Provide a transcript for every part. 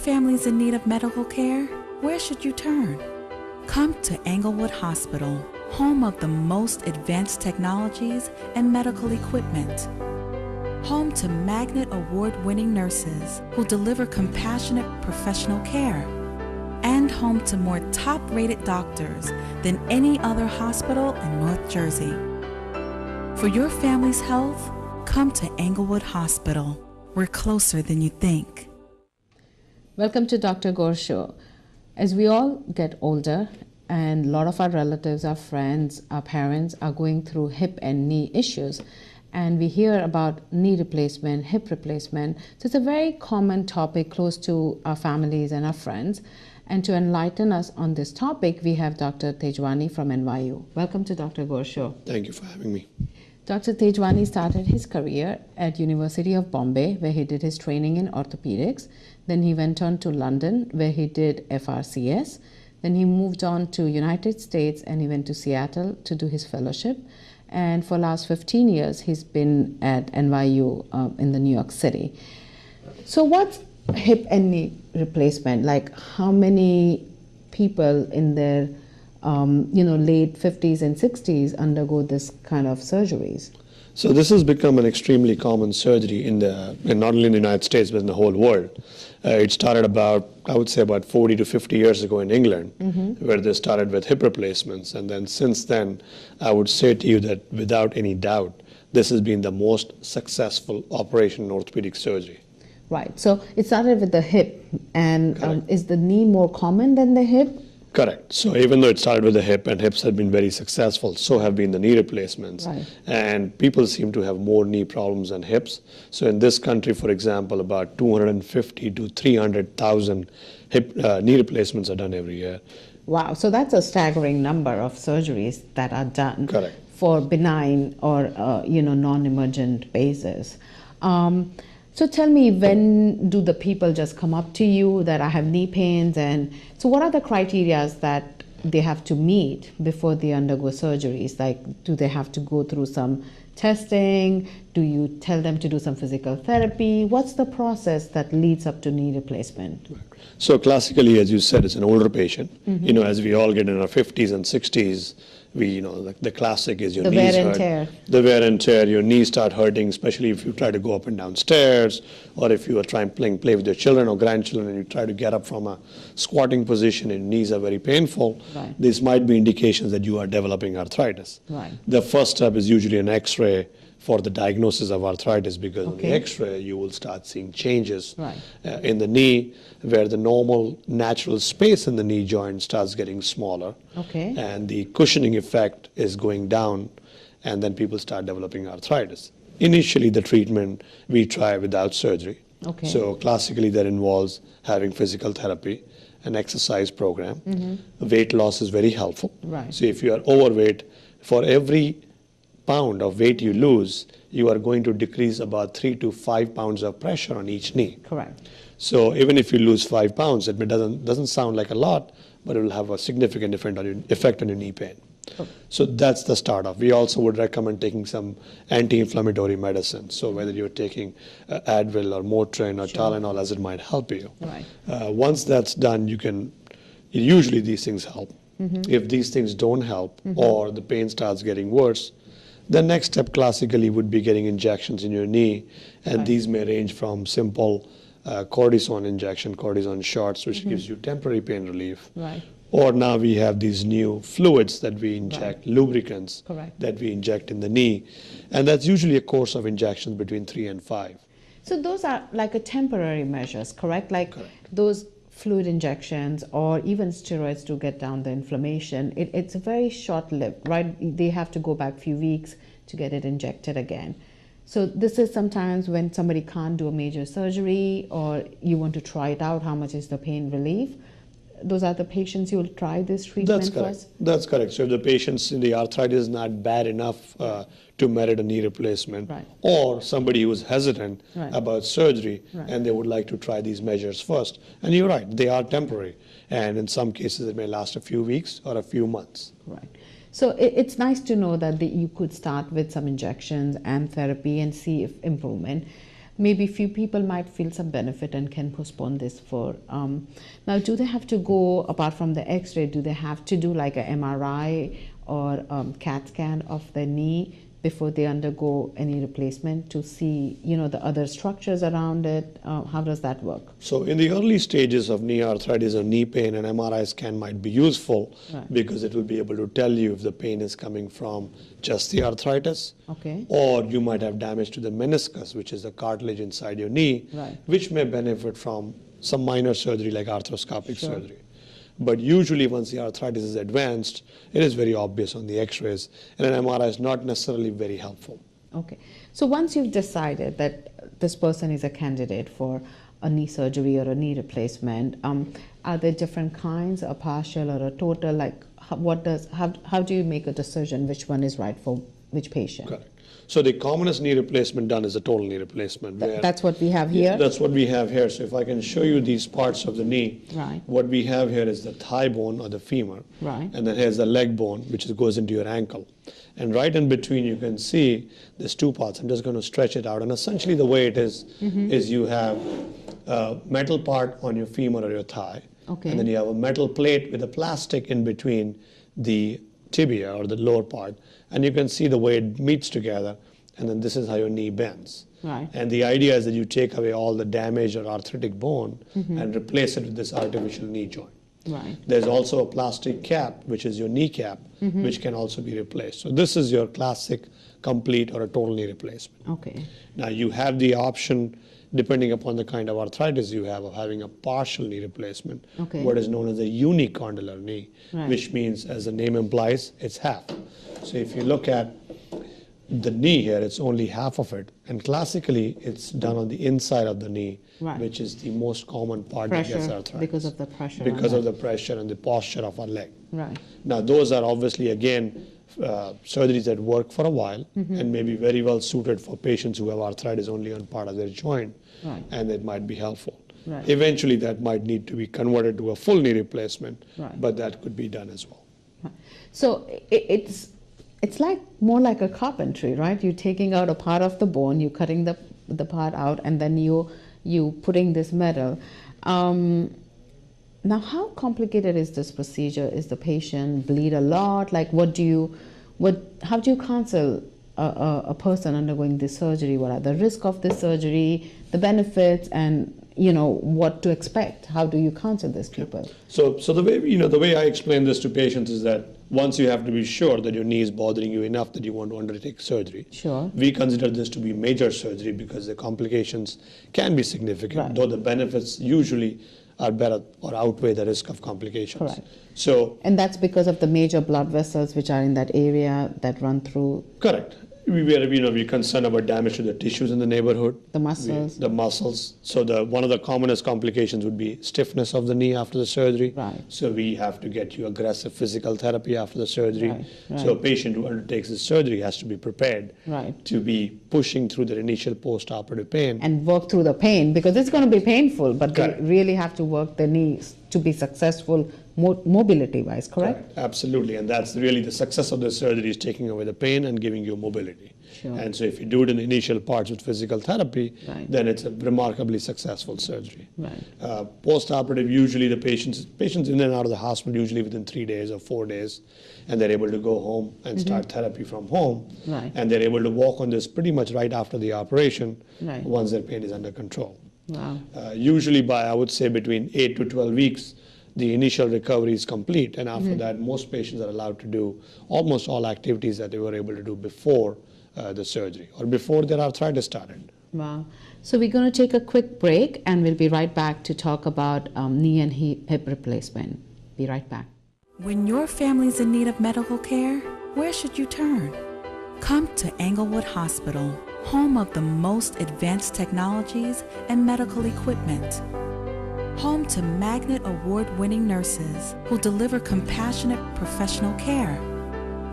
family's in need of medical care, where should you turn? Come to Englewood Hospital, home of the most advanced technologies and medical equipment. Home to Magnet Award-winning nurses who deliver compassionate professional care. And home to more top-rated doctors than any other hospital in North Jersey. For your family's health, come to Englewood Hospital. We're closer than you think. Welcome to Dr. Gor Show. As we all get older, and a lot of our relatives, our friends, our parents are going through hip and knee issues, and we hear about knee replacement, hip replacement. So it's a very common topic close to our families and our friends. And to enlighten us on this topic, we have Dr. Tejwani from NYU. Welcome to Dr. Gor Show. Thank you for having me. Dr. Tejwani started his career at University of Bombay, where he did his training in orthopedics. Then he went on to London, where he did FRCS. Then he moved on to United States and he went to Seattle to do his fellowship. And for the last 15 years, he's been at NYU in the New York City. So what's hip and knee replacement? Like, how many people in their late 50s and 60s undergo this kind of surgeries? So this has become an extremely common surgery in not only in the United States, but in the whole world. It started about 40 to 50 years ago in England, where they started with hip replacements. And then since then, I would say to you that without any doubt, this has been the most successful operation in orthopedic surgery. Right. So it started with the hip. And is the knee more common than the hip? Correct. So even though it started with the hip and hips have been very successful, so have been the knee replacements. Right. And people seem to have more knee problems than hips. So in this country, for example, about 250 to 300,000 knee replacements are done every year. Wow. So that's a staggering number of surgeries that are done. Correct. For benign or non-emergent basis. So tell me, when do the people just come up to you that I have knee pains? And so what are the criteria that they have to meet before they undergo surgeries? Like, do they have to go through some testing? Do you tell them to do some physical therapy? What's the process that leads up to knee replacement? So classically, as you said, it's an older patient. As we all get in our 50s and 60s, the classic is your knees hurt. The wear and tear. Your knees start hurting, especially if you try to go up and down stairs, or if you are trying to play with your children or grandchildren and you try to get up from a squatting position and knees are very painful. Right. These might be indications that you are developing arthritis. Right. The first step is usually an X-ray for the diagnosis of arthritis, because on the X-ray you will start seeing changes in the knee, where the normal natural space in the knee joint starts getting smaller, and the cushioning effect is going down, and then people start developing arthritis. Initially, the treatment we try without surgery. So classically that involves having physical therapy, an exercise program. Weight loss is very helpful. Right. So if you are overweight, for every pound of weight you lose, you are going to decrease about 3 to 5 pounds of pressure on each knee. Correct. So even if you lose 5 pounds, it doesn't sound like a lot, but it will have a significant effect on your knee pain. So that's the start off. We also would recommend taking some anti-inflammatory medicine. So whether you're taking Advil or Motrin or Tylenol, as it might help you. Right. Once that's done, usually these things help. If these things don't help or the pain starts getting worse, the next step classically would be getting injections in your knee, and these may range from simple cortisone injection, cortisone shots, which gives you temporary pain relief. Right. Or now we have these new fluids that we inject, lubricants that we inject in the knee, and that's usually a course of injections between 3 and 5. So those are like a temporary measures, correct? Like those fluid injections or even steroids to get down the inflammation, it's a very short-lived, right? They have to go back a few weeks to get it injected again. So this is sometimes when somebody can't do a major surgery or you want to try it out, how much is the pain relief? Those are the patients you will try this treatment first? That's correct. So if the patient's the arthritis is not bad enough to merit a knee replacement, or somebody who is hesitant about surgery and they would like to try these measures first. And you're right, they are temporary. And in some cases, it may last a few weeks or a few months. Right. So it's nice to know that you could start with some injections and therapy and see if improvement. maybe few people might feel some benefit and can postpone this for. Now, do they have to go, apart from the X-ray, do they have to do like a MRI or CAT scan of the knee before they undergo any replacement to see, the other structures around it? How does that work? So in the early stages of knee arthritis or knee pain, an MRI scan might be useful because it will be able to tell you if the pain is coming from just the arthritis, or you might have damage to the meniscus, which is the cartilage inside your knee, which may benefit from some minor surgery like arthroscopic surgery. But usually once the arthritis is advanced, it is very obvious on the x-rays, and an MRI is not necessarily very helpful. Okay. So once you've decided that this person is a candidate for a knee surgery or a knee replacement, are there different kinds, a partial or a total? Like how do you make a decision which one is right for which patient? Correct. So the commonest knee replacement done is a total knee replacement. That's what we have here? That's what we have here. So if I can show you these parts of the knee, what we have here is the thigh bone or the femur, and then here's the leg bone, which goes into your ankle. And right in between you can see there's two parts. I'm just going to stretch it out. And essentially the way it is you have a metal part on your femur or your thigh, and then you have a metal plate with a plastic in between the tibia or the lower part, and you can see the way it meets together, and then this is how your knee bends. And the idea is that you take away all the damaged or arthritic bone and replace it with this artificial knee joint. There's also a plastic cap, which is your kneecap, which can also be replaced. So this is your classic complete or a total knee replacement. Now you have the option, depending upon the kind of arthritis you have, of having a partial knee replacement, what is known as a unicondylar knee, which means, as the name implies, it's half. So if you look at the knee here, it's only half of it, and classically it's done on the inside of the knee, which is the most common part that gets arthritis. Because of the pressure. Because of the pressure and the posture of our leg. Now those are obviously, again, surgeries that work for a while and may be very well suited for patients who have arthritis only on part of their joint, and it might be helpful. Eventually that might need to be converted to a full knee replacement, but that could be done as well. So it's like more like a carpentry, right? You're taking out a part of the bone, you're cutting the part out, and then you putting this metal. Now, how complicated is this procedure? Is the patient bleed a lot? Like, how do you counsel a person undergoing this surgery? What are the risks of this surgery, the benefits, and what to expect? How do you counsel these people? So the way I explain this to patients is that once you have to be sure that your knee is bothering you enough that you want to undertake surgery. We consider this to be major surgery because the complications can be significant, though the benefits usually are better or outweigh the risk of complications. So, and that's because of the major blood vessels which are in that area that run through. Correct. We're concerned about damage to the tissues in the neighborhood. The muscles. The muscles. So one of the commonest complications would be stiffness of the knee after the surgery. So we have to get you aggressive physical therapy after the surgery. So a patient who undertakes this surgery has to be prepared to be pushing through the initial post-operative pain. And work through the pain, because it's going to be painful, but they really have to work the knees to be successful mobility-wise, correct? Absolutely, and that's really the success of the surgery, is taking away the pain and giving you mobility. And so if you do it in the initial parts with physical therapy, then it's a remarkably successful surgery. Post-operative, usually the patients in and out of the hospital usually within 3 days or 4 days, and they're able to go home and start therapy from home, and they're able to walk on this pretty much right after the operation once their pain is under control. Usually by, I would say, between 8 to 12 weeks, the initial recovery is complete, and after that, most patients are allowed to do almost all activities that they were able to do before the surgery or before their arthritis started. Wow. So we're going to take a quick break, and we'll be right back to talk about knee and hip replacement. Be right back. When your family's in need of medical care, where should you turn? Come to Englewood Hospital, home of the most advanced technologies and medical equipment. Home to Magnet Award-winning nurses who deliver compassionate professional care.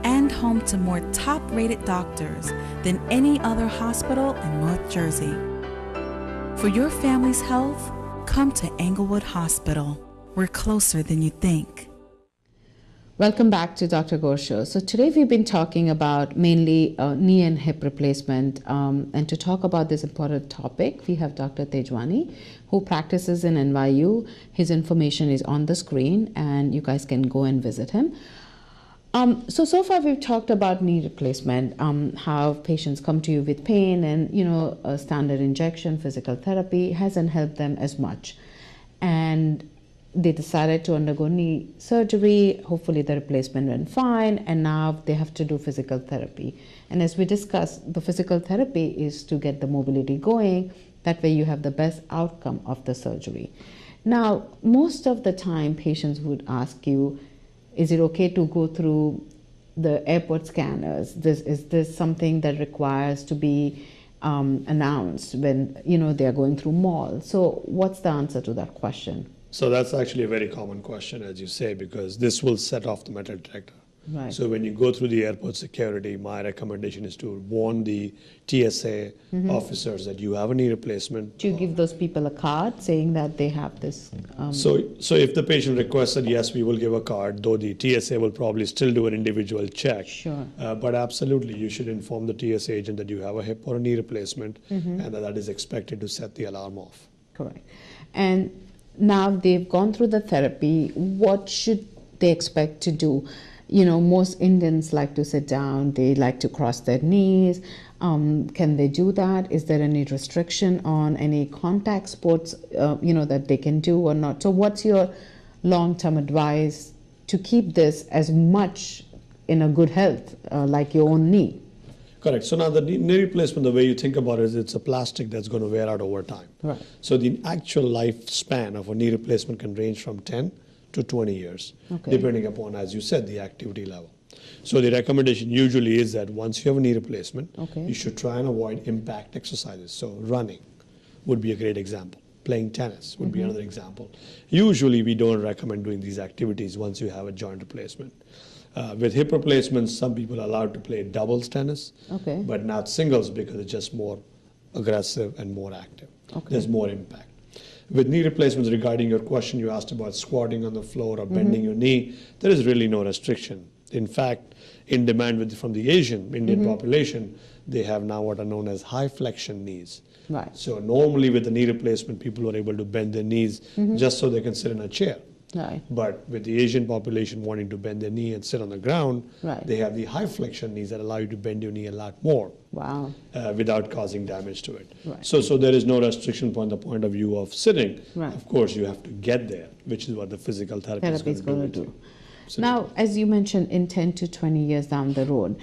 And home to more top-rated doctors than any other hospital in North Jersey. For your family's health, come to Englewood Hospital. We're closer than you think. Welcome back to Dr. Gor Show. So today we've been talking about mainly knee and hip replacement, and to talk about this important topic, we have Dr. Tejwani, who practices in NYU. His information is on the screen, and you guys can go and visit him. So far we've talked about knee replacement, how patients come to you with pain, and a standard injection, physical therapy hasn't helped them as much, and they decided to undergo knee surgery. Hopefully the replacement went fine, and now they have to do physical therapy. And as we discussed, the physical therapy is to get the mobility going. That way you have the best outcome of the surgery. Now, most of the time patients would ask you, is it okay to go through the airport scanners? Is this something that requires to be announced when they are going through malls? So what's the answer to that question? So that's actually a very common question, as you say, because this will set off the metal detector. Right. So when you go through the airport security, my recommendation is to warn the TSA officers that you have a knee replacement. Do you give those people a card saying that they have this? So if the patient requests it, yes, we will give a card, though the TSA will probably still do an individual check. Sure. But absolutely, you should inform the TSA agent that you have a hip or a knee replacement, and that is expected to set the alarm off. Correct. And now they've gone through the therapy, what should they expect to do? Most Indians like to sit down, they like to cross their knees. Can they do that? Is there any restriction on any contact sports, that they can do or not? So what's your long-term advice to keep this as much in a good health, like your own knee? Correct. So now the knee replacement, the way you think about it is it's a plastic that's going to wear out over time. Right. So the actual lifespan of a knee replacement can range from 10 to 20 years, depending upon, as you said, the activity level. So the recommendation usually is that once you have a knee replacement, you should try and avoid impact exercises. So running would be a great example. Playing tennis would be another example. Usually we don't recommend doing these activities once you have a joint replacement. With hip replacements, some people are allowed to play doubles tennis, but not singles because it's just more aggressive and more active. There's more impact. With knee replacements, regarding your question you asked about squatting on the floor or bending your knee, there is really no restriction. In fact, in demand from the Indian population, they have now what are known as high flexion knees. Right. So normally with the knee replacement, people are able to bend their knees just so they can sit in a chair. Right. But with the Asian population wanting to bend their knee and sit on the ground, right, they have the high flexion knees that allow you to bend your knee a lot more. Wow. Without causing damage to it. Right. So there is no restriction from the point of view of sitting. Right. Of course, you have to get there, which is what the physical therapy is going to do. Now, as you mentioned, in 10 to 20 years down the road,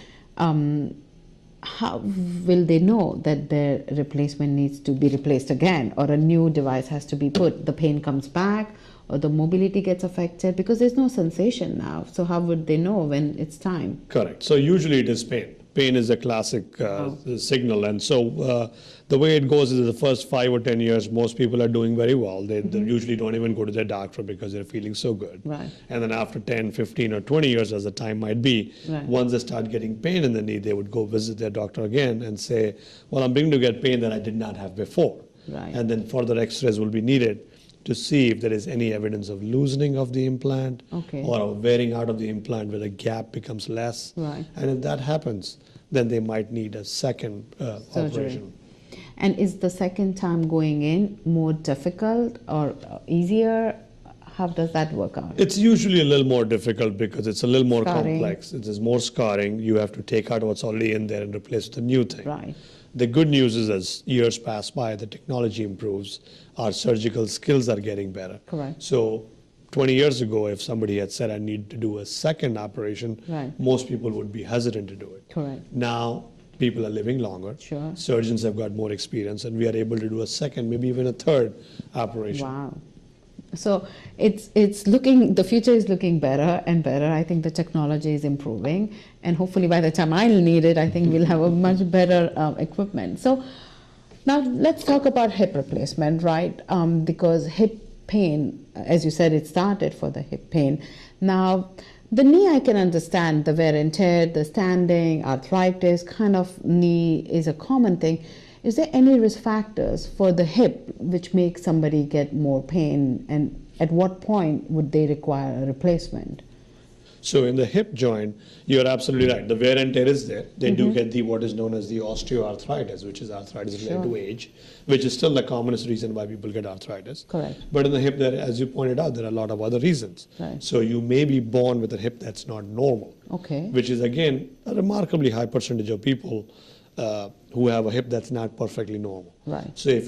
how will they know that their replacement needs to be replaced again, or a new device has to be put? The pain comes back, or the mobility gets affected, because there's no sensation now. So how would they know when it's time? Correct. So usually it is pain. Pain is a classic signal. And so the way it goes is the first 5 or 10 years, most people are doing very well. They usually don't even go to their doctor because they're feeling so good. Right. And then after 10, 15, or 20 years, as the time might be, once they start getting pain in the knee, they would go visit their doctor again and say, well, I'm beginning to get pain that I did not have before. Right. And then further x-rays will be needed to see if there is any evidence of loosening of the implant or of wearing out of the implant where the gap becomes less. Right. And if that happens, then they might need a second operation. And is the second time going in more difficult or easier? How does that work out? It's usually a little more difficult because it's a little more Scarring. complex. It is more scarring. You have to take out what's already in there and replace with a new thing. Right. The good news is as years pass by, the technology improves, our surgical skills are getting better. Correct. So 20 years ago, if somebody had said, I need to do a second operation, most people would be hesitant to do it. Correct. Now, people are living longer. Sure. Surgeons have got more experience, and we are able to do a second, maybe even a third operation. Wow. So it's looking, the future is looking better and better. I think the technology is improving, and hopefully by the time I'll need it, I think we'll have a much better equipment. So now let's talk about hip replacement, right? Because hip pain, as you said, it started for the hip pain. Now, the knee I can understand, the wear and tear, the standing, arthritis, kind of knee is a common thing. Is there any risk factors for the hip which make somebody get more pain, and at what point would they require a replacement? So in the hip joint, you're absolutely right. The wear and tear is there. They do get the what is known as the osteoarthritis, which is arthritis related to age, which is still the commonest reason why people get arthritis. Correct. But in the hip, there, as you pointed out, there are a lot of other reasons. Right. So you may be born with a hip that's not normal, Okay. which is again a remarkably high percentage of people who have a hip that's not perfectly normal. Right. So if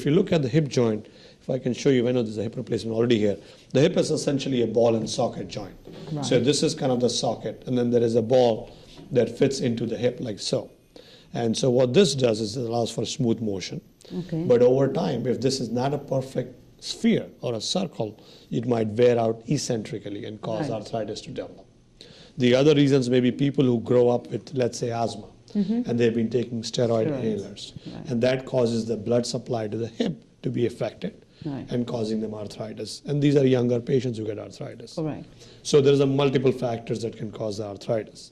you look at the hip joint, if I can show you, I know there's a hip replacement already here. The hip is essentially a ball and socket joint. Right. So this is kind of the socket, and then there is a ball that fits into the hip like so. And so what this does is it allows for smooth motion. Okay. But over time, if this is not a perfect sphere or a circle, it might wear out eccentrically and cause arthritis to develop. The other reasons may be people who grow up with, let's say, asthma, and they've been taking steroid inhalers. Right. And that causes the blood supply to the hip to be affected and causing them arthritis. And these are younger patients who get arthritis. Correct. So there's a multiple factors that can cause the arthritis.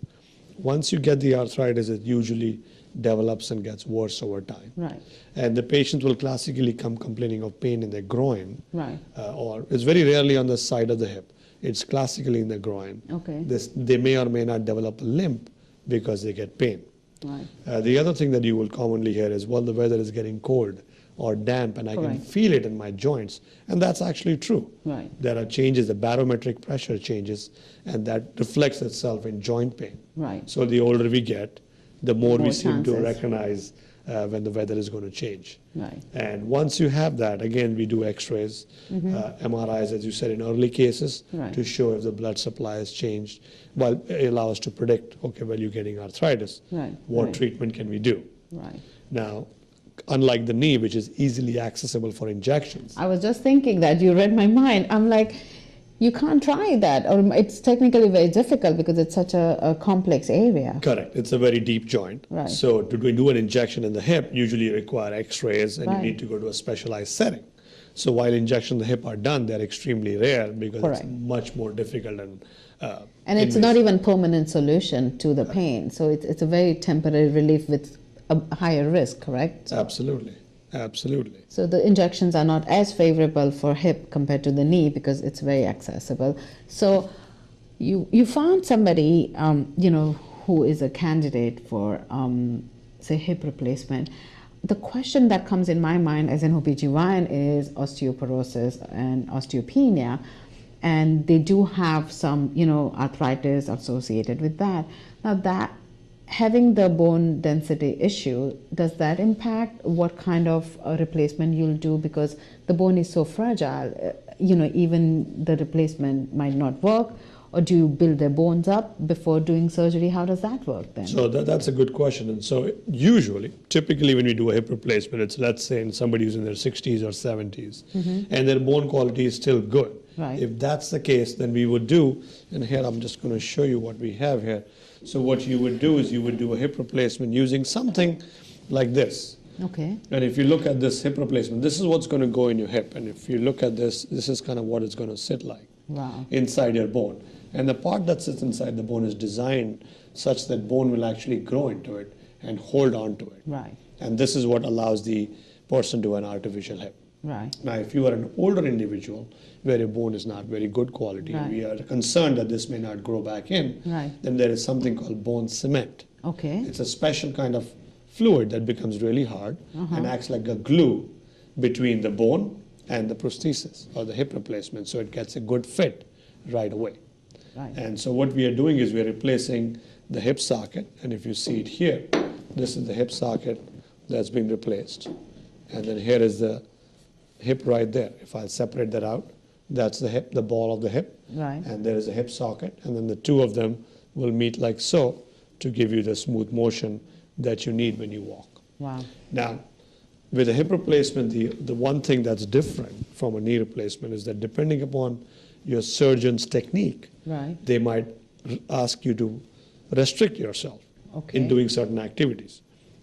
Once you get the arthritis, it usually develops and gets worse over time. Right. And the patients will classically come complaining of pain in their groin, Right. or it's very rarely on the side of the hip. It's classically in the groin. Okay. They may or may not develop a limp because they get pain. Right. The other thing that you will commonly hear is, well, the weather is getting cold or damp and I can feel it in my joints. And that's actually true. Right. There are changes, the barometric pressure changes, and that reflects itself in joint pain. Right. So the older we get, the more we More seem to chances. recognize when the weather is going to change. Right. And once you have that, again, we do x-rays, MRIs, as you said, in early cases Right. to show if the blood supply has changed. Well, it allows us to predict, okay, well, you're getting arthritis. Right. What Right. treatment can we do? Right. Now, unlike the knee, which is easily accessible for injections, I was just thinking that you read my mind. I'm like, you can't try that, or it's technically very difficult because it's such a complex area. correct, it's a very deep joint. Right. So to do an injection in the hip, usually you require x-rays and Right. you need to go to a specialized setting. So while injections in the hip are done, they're extremely rare because Correct. it's much more difficult And it's not even permanent solution to the pain. So it's a very temporary relief with a higher risk, correct? Absolutely, absolutely. So the injections are not as favorable for hip compared to the knee because it's very accessible. So you found somebody, who is a candidate for, say, hip replacement. The question that comes in my mind as an OBGYN is osteoporosis and osteopenia. And they do have some, arthritis associated with that. Now that having the bone density issue, does that impact what kind of replacement you'll do? Because the bone is so fragile, even the replacement might not work. Or do you build their bones up before doing surgery? How does that work then? So that's a good question. And so typically when we do a hip replacement, it's, let's say, in somebody who's in their 60s or 70s, and their bone quality is still good. Right. If that's the case, then we would do, and here I'm just going to show you what we have here. So what you would do is you would do a hip replacement using something like this. Okay. And if you look at this hip replacement, this is what's going to go in your hip. And if you look at this, this is kind of what it's going to sit like inside your bone. And the part that sits inside the bone is designed such that bone will actually grow into it and hold on to it. Right. And this is what allows the person to have an artificial hip. Right. Now, if you are an older individual where your bone is not very good quality, Right. we are concerned that this may not grow back in, Right. then there is something called bone cement. Okay. It's a special kind of fluid that becomes really hard and acts like a glue between the bone and the prosthesis or the hip replacement, so it gets a good fit right away. Right. And so what we are doing is we are replacing the hip socket, and if you see it here, this is the hip socket that's been replaced. And then here is the hip right there. If I separate that out, that's the hip, the ball of the hip. Right. And there is a hip socket, and then the two of them will meet like so to give you the smooth motion that you need when you walk. Wow. Now, with a hip replacement, the one thing that's different from a knee replacement is that depending upon your surgeon's technique, Right. they might ask you to restrict yourself in doing certain activities.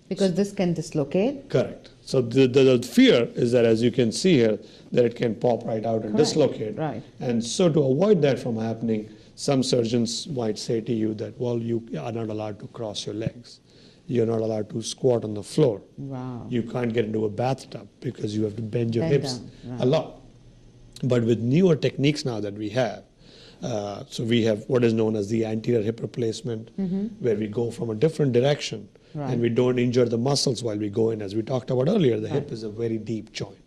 Because this can dislocate? Correct. So the fear is that, as you can see here, that it can pop right out and dislocate. Right. And so to avoid that from happening, some surgeons might say to you that, well, you are not allowed to cross your legs. You're not allowed to squat on the floor. Wow. You can't get into a bathtub because you have to bend your Bend hips down, right. a lot. But with newer techniques now that we have, So we have what is known as the anterior hip replacement, where we go from a different direction, and we don't injure the muscles while we go in. As we talked about earlier, the hip is a very deep joint.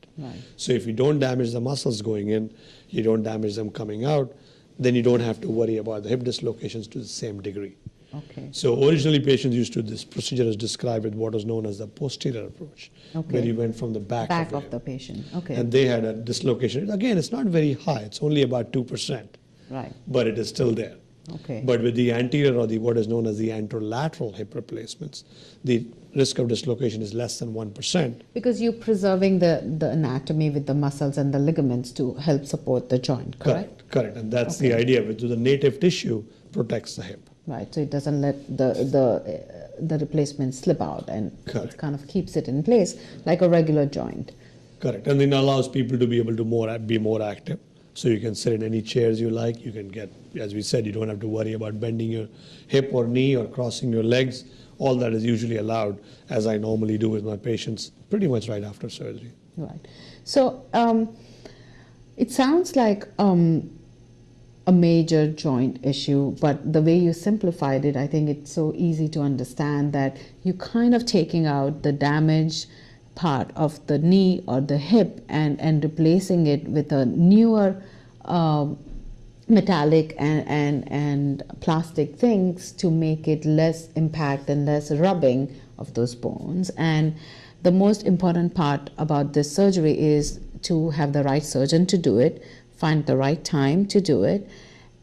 So if you don't damage the muscles going in, you don't damage them coming out, then you don't have to worry about the hip dislocations to the same degree. Okay. So originally patients used to, this procedure is described with what was known as the posterior approach, where you went from the back of the patient. Okay. And they had a dislocation. Again, it's not very high. It's only about 2%. Right. But it is still there. Okay. But with the anterior or the what is known as the anterolateral hip replacements, the risk of dislocation is less than 1%. Because you're preserving the anatomy with the muscles and the ligaments to help support the joint, correct? Correct. And that's the idea. With the native tissue protects the hip. Right. So it doesn't let the replacement slip out, and it kind of keeps it in place like a regular joint. Correct. And then allows people to be able to be more active. So you can sit in any chairs you like. You can get, as we said, you don't have to worry about bending your hip or knee or crossing your legs. All that is usually allowed, as I normally do with my patients, pretty much right after surgery. Right. So it sounds like a major joint issue, but the way you simplified it, I think it's so easy to understand that you're kind of taking out the damaged part of the knee or the hip and replacing it with a newer metallic and plastic things to make it less impact and less rubbing of those bones. And the most important part about this surgery is to have the right surgeon to do it, find the right time to do it,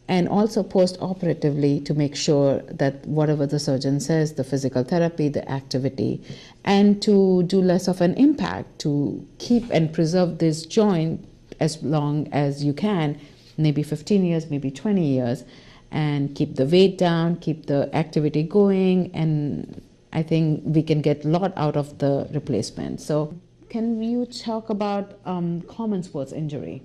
and also post-operatively to make sure that whatever the surgeon says, the physical therapy, the activity, and to do less of an impact, to keep and preserve this joint as long as you can, maybe 15 years, maybe 20 years, and keep the weight down, keep the activity going, and I think we can get a lot out of the replacement. So can you talk about common sports injury?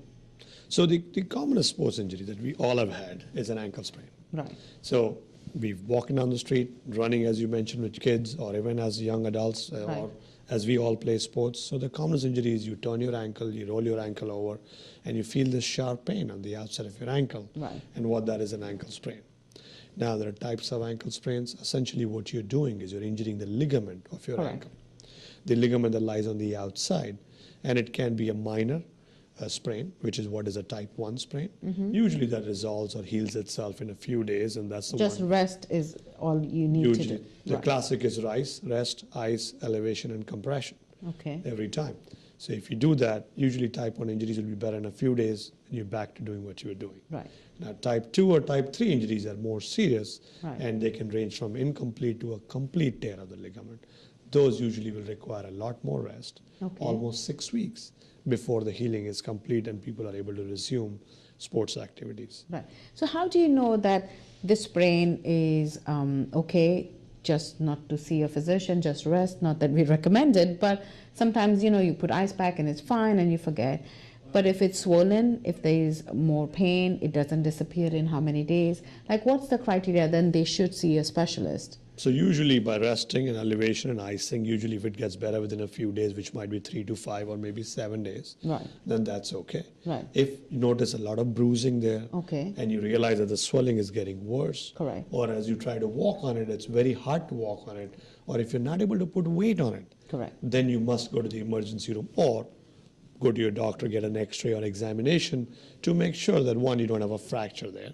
So the commonest sports injury that we all have had is an ankle sprain. Right. So we're walking down the street, running, as you mentioned, with kids, or even as young adults, or as we all play sports. So the commonest injury is you turn your ankle, you roll your ankle over, and you feel this sharp pain on the outside of your ankle. Right. And what that is an ankle sprain. Now, there are types of ankle sprains. Essentially, what you're doing is you're injuring the ligament of your ankle, the ligament that lies on the outside, and it can be a minor sprain, which is what is a type 1 sprain. Usually that resolves or heals itself in a few days, and that's the Just one. rest is all you need to do. The classic is rest, ice, elevation, and compression every time. So if you do that, usually type 1 injuries will be better in a few days, and you're back to doing what you were doing. Right. Now, type 2 or type 3 injuries are more serious, Right. and they can range from incomplete to a complete tear of the ligament. Those usually will require a lot more rest, almost 6 weeks, before the healing is complete and people are able to resume sports activities. Right. So how do you know that this sprain is okay, just not to see a physician, just rest? Not that we recommend it, but sometimes, you put ice pack and it's fine and you forget. But if it's swollen, if there is more pain, it doesn't disappear in how many days? Like, what's the criteria? Then they should see a specialist. So usually by resting and elevation and icing, usually if it gets better within a few days, which might be 3 to 5 or maybe 7 days, then that's okay. Right. If you notice a lot of bruising there, and you realize that the swelling is getting worse, or as you try to walk on it, it's very hard to walk on it, or if you're not able to put weight on it, then you must go to the emergency room or go to your doctor, get an x-ray or examination to make sure that, one, you don't have a fracture there.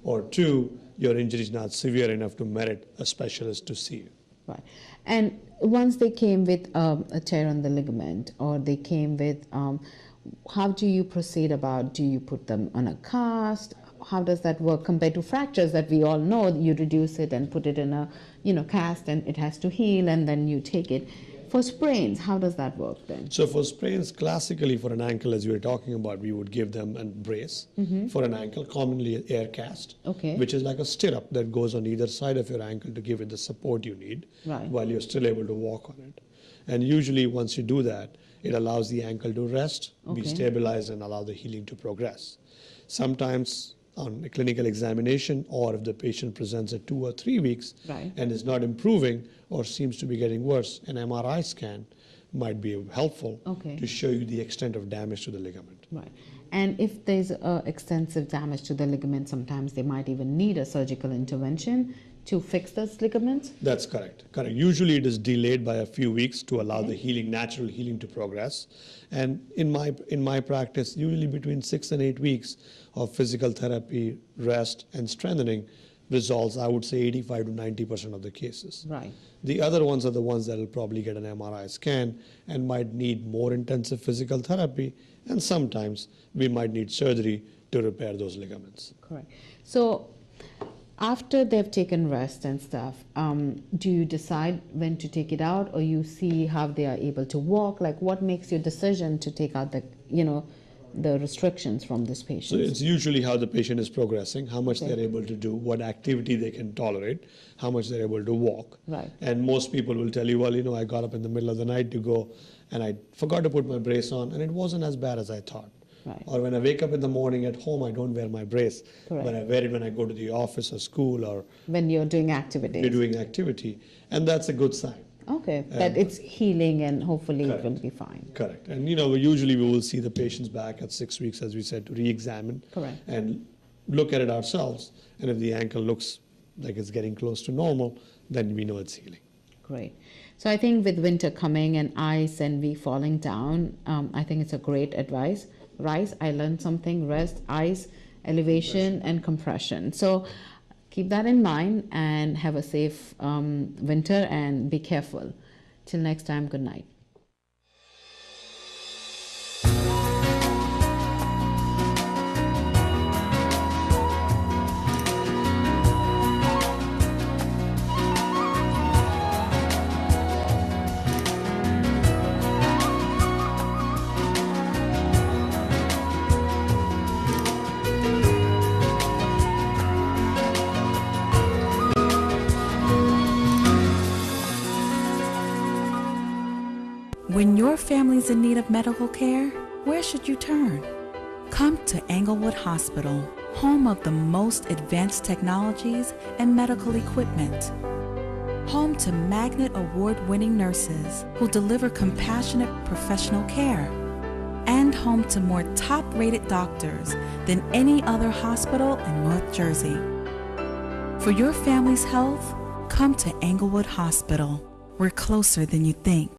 Or two, your injury is not severe enough to merit a specialist to see you. Right. And once they came with a tear on the ligament, or they came with, how do you proceed about, do you put them on a cast? How does that work compared to fractures that we all know? You reduce it and put it in a, cast, and it has to heal, and then you take it. For sprains, how does that work then? So for sprains, classically for an ankle, as we were talking about, we would give them a brace for an ankle, commonly an air cast, which is like a stirrup that goes on either side of your ankle to give it the support you need while you're still able to walk on it. And usually once you do that, it allows the ankle to rest, be stabilized, and allow the healing to progress. Sometimes on a clinical examination, or if the patient presents at 2 or 3 weeks and is not improving or seems to be getting worse, an MRI scan might be helpful to show you the extent of damage to the ligament. Right. And if there's extensive damage to the ligament, sometimes they might even need a surgical intervention to fix those ligaments? That's correct. Correct. Usually it is delayed by a few weeks to allow the healing, natural healing to progress. And in my practice, usually between 6 and 8 weeks of physical therapy, rest, and strengthening resolves, I would say 85 to 90% of the cases. Right. The other ones are the ones that will probably get an MRI scan and might need more intensive physical therapy, and sometimes we might need surgery to repair those ligaments. Correct. So after they've taken rest and stuff, do you decide when to take it out, or you see how they are able to walk? Like, what makes your decision to take out the restrictions from this patient? So it's usually how the patient is progressing, how much they're able to do, what activity they can tolerate, how much they're able to walk. Right. And most people will tell you, well, I got up in the middle of the night to go and I forgot to put my brace on and it wasn't as bad as I thought. Right. Or when I wake up in the morning at home, I don't wear my brace, Correct. but I wear it when I go to the office or school or when you're doing activities. you're doing activity. And that's a good sign. Okay, that it's healing and hopefully Correct. it will be fine. Correct. And usually we will see the patients back at 6 weeks, as we said, to re-examine. Correct. And look at it ourselves. And if the ankle looks like it's getting close to normal, then we know it's healing. Great. So I think with winter coming and ice and we falling down, I think it's a great advice. Rise, I learned something, rest, ice, elevation, and compression. So keep that in mind and have a safe winter and be careful. Till next time, good night. When your family's in need of medical care, where should you turn? Come to Englewood Hospital, home of the most advanced technologies and medical equipment. Home to Magnet Award-winning nurses who deliver compassionate professional care. And home to more top-rated doctors than any other hospital in North Jersey. For your family's health, come to Englewood Hospital. We're closer than you think.